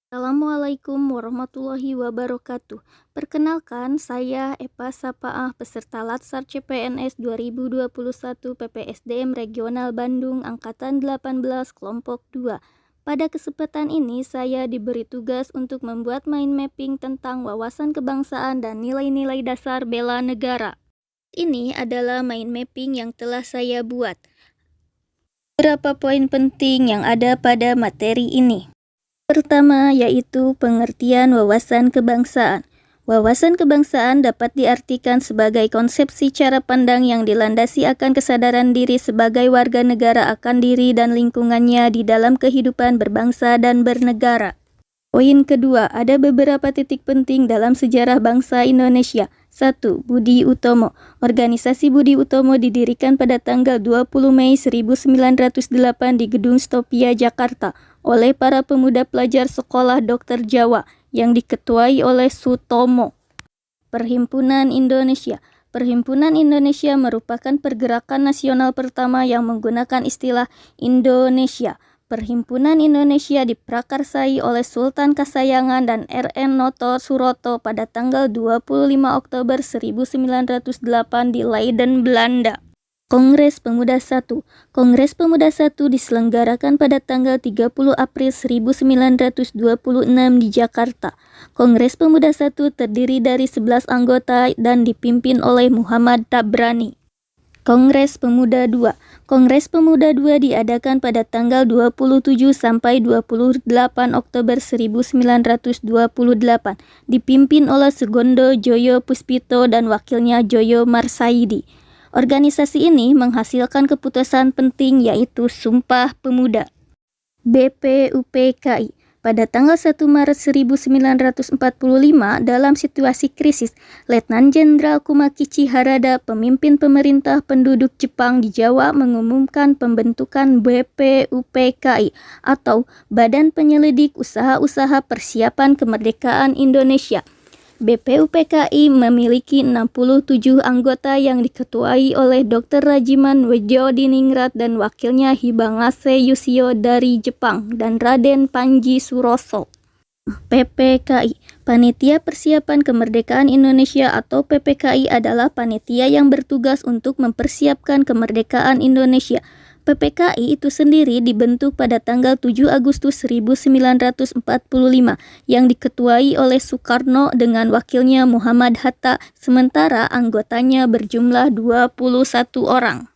Assalamualaikum warahmatullahi wabarakatuh. Perkenalkan, saya Epa Sapaah, peserta Latsar CPNS 2021 PPSDM Regional Bandung Angkatan 18 Kelompok 2. Pada kesempatan ini, saya diberi tugas untuk membuat mind mapping tentang wawasan kebangsaan dan nilai-nilai dasar bela negara. Ini adalah mind mapping yang telah saya buat. Beberapa poin penting yang ada pada materi ini. Pertama, yaitu pengertian wawasan kebangsaan. Wawasan kebangsaan dapat diartikan sebagai konsepsi cara pandang yang dilandasi akan kesadaran diri sebagai warga negara akan diri dan lingkungannya di dalam kehidupan berbangsa dan bernegara. Poin kedua, ada beberapa titik penting dalam sejarah bangsa Indonesia. 1. Budi Utomo. Organisasi Budi Utomo didirikan pada tanggal 20 Mei 1908 di Gedung Stopia, Jakarta oleh para pemuda pelajar sekolah dokter Jawa yang diketuai oleh Sutomo. Perhimpunan Indonesia. Perhimpunan Indonesia merupakan pergerakan nasional pertama yang menggunakan istilah Indonesia. Perhimpunan Indonesia diprakarsai oleh Sultan Kasayangan dan R.N. Noto Suroto pada tanggal 25 Oktober 1908 di Leiden, Belanda. Kongres Pemuda I. Kongres Pemuda I diselenggarakan pada tanggal 30 April 1926 di Jakarta. Kongres Pemuda I terdiri dari 11 anggota dan dipimpin oleh Muhammad Tabrani. Kongres Pemuda II. Kongres Pemuda II diadakan pada tanggal 27 sampai 28 Oktober 1928, dipimpin oleh Sugondo Joyo Puspito dan wakilnya Joyo Marsaidi. Organisasi ini menghasilkan keputusan penting yaitu Sumpah Pemuda. BPUPKI. Pada tanggal 1 Maret 1945, dalam situasi krisis, Letnan Jenderal Kumakichi Harada, pemimpin pemerintah penduduk Jepang di Jawa, mengumumkan pembentukan BPUPKI atau Badan Penyelidik Usaha-Usaha Persiapan Kemerdekaan Indonesia. BPUPKI memiliki 67 anggota yang diketuai oleh Dr. Rajiman Wedjodiningrat dan wakilnya Hibangase Yusio dari Jepang dan Raden Panji Suroso. PPKI, Panitia Persiapan Kemerdekaan Indonesia atau PPKI adalah panitia yang bertugas untuk mempersiapkan kemerdekaan Indonesia. PPKI itu sendiri dibentuk pada tanggal 7 Agustus 1945 yang diketuai oleh Soekarno dengan wakilnya Muhammad Hatta, sementara anggotanya berjumlah 21 orang.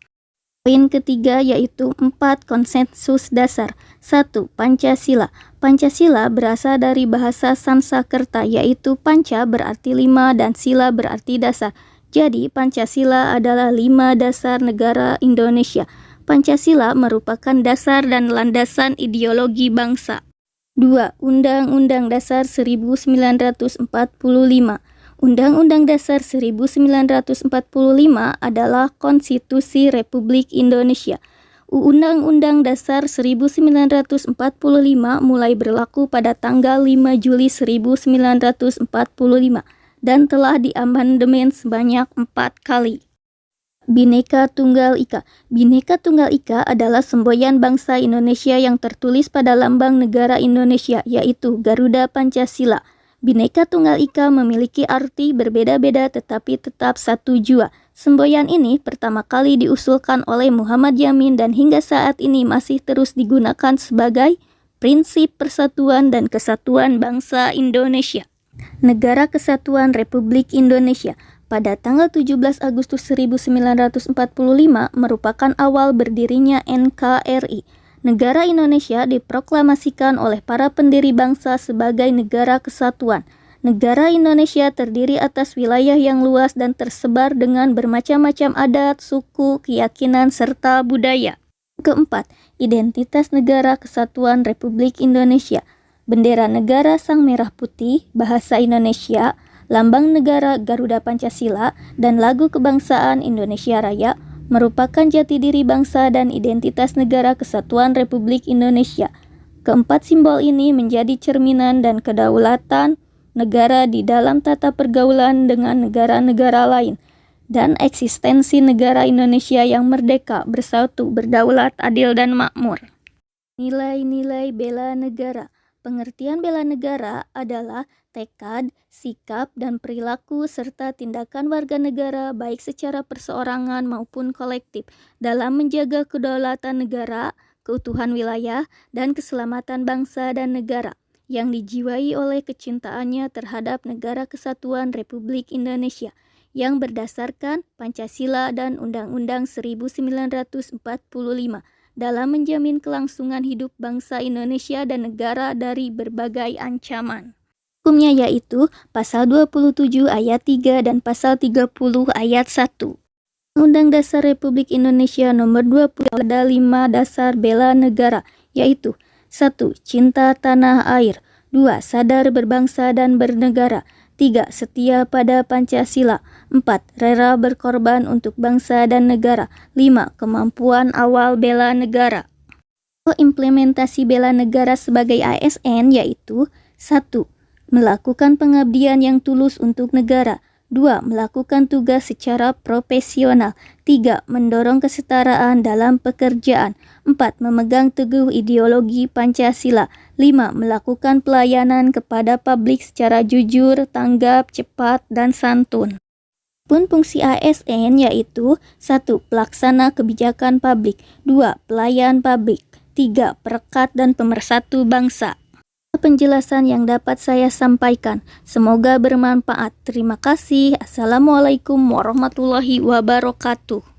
Poin ketiga yaitu 4 konsensus dasar. 1. Pancasila. Pancasila berasal dari bahasa Sanskerta yaitu panca berarti 5 dan sila berarti dasar. Jadi Pancasila adalah 5 dasar negara Indonesia. Pancasila merupakan dasar dan landasan ideologi bangsa. 2. Undang-Undang Dasar 1945. Undang-Undang Dasar 1945 adalah Konstitusi Republik Indonesia. Undang-Undang Dasar 1945 mulai berlaku pada tanggal 5 Juli 1945 dan telah diamandemen sebanyak 4 kali. Bhinneka Tunggal Ika. Bhinneka Tunggal Ika adalah semboyan bangsa Indonesia yang tertulis pada lambang negara Indonesia, yaitu Garuda Pancasila. Bhinneka Tunggal Ika memiliki arti berbeda-beda tetapi tetap satu jua. Semboyan ini pertama kali diusulkan oleh Muhammad Yamin dan hingga saat ini masih terus digunakan sebagai prinsip persatuan dan kesatuan bangsa Indonesia. Negara Kesatuan Republik Indonesia. Pada tanggal 17 Agustus 1945 merupakan awal berdirinya NKRI. Negara Indonesia diproklamasikan oleh para pendiri bangsa sebagai negara kesatuan. Negara Indonesia terdiri atas wilayah yang luas dan tersebar dengan bermacam-macam adat, suku, keyakinan, serta budaya. Keempat, identitas Negara Kesatuan Republik Indonesia. Bendera negara sang merah putih, bahasa Indonesia, lambang negara Garuda Pancasila, dan lagu kebangsaan Indonesia Raya merupakan jati diri bangsa dan identitas Negara Kesatuan Republik Indonesia. Keempat simbol ini menjadi cerminan dan kedaulatan negara di dalam tata pergaulan dengan negara-negara lain dan eksistensi negara Indonesia yang merdeka, bersatu, berdaulat, adil, dan makmur. Nilai-nilai bela negara. Pengertian bela negara adalah tekad, sikap, dan perilaku serta tindakan warga negara baik secara perseorangan maupun kolektif dalam menjaga kedaulatan negara, keutuhan wilayah, dan keselamatan bangsa dan negara yang dijiwai oleh kecintaannya terhadap Negara Kesatuan Republik Indonesia yang berdasarkan Pancasila dan Undang-Undang 1945 dalam menjamin kelangsungan hidup bangsa Indonesia dan negara dari berbagai ancaman. Hukumnya yaitu Pasal 27 ayat 3 dan Pasal 30 ayat 1. Undang Dasar Republik Indonesia Nomor 20 ada 5 dasar bela negara, yaitu 1. Cinta tanah air, 2. Sadar berbangsa dan bernegara, 3. Setia pada Pancasila, 4. Rela berkorban untuk bangsa dan negara, 5. Kemampuan awal bela negara. Implementasi bela negara sebagai ASN yaitu 1. Melakukan pengabdian yang tulus untuk negara, 2. Melakukan tugas secara profesional, 3. Mendorong kesetaraan dalam pekerjaan, 4. Memegang teguh ideologi Pancasila, 5. Melakukan pelayanan kepada publik secara jujur, tanggap, cepat, dan santun. Pun fungsi ASN yaitu 1. Pelaksana kebijakan publik, 2. Pelayan publik, 3. Perekat dan pemersatu bangsa. Penjelasan yang dapat saya sampaikan. Semoga bermanfaat. Terima kasih. Assalamualaikum warahmatullahi wabarakatuh.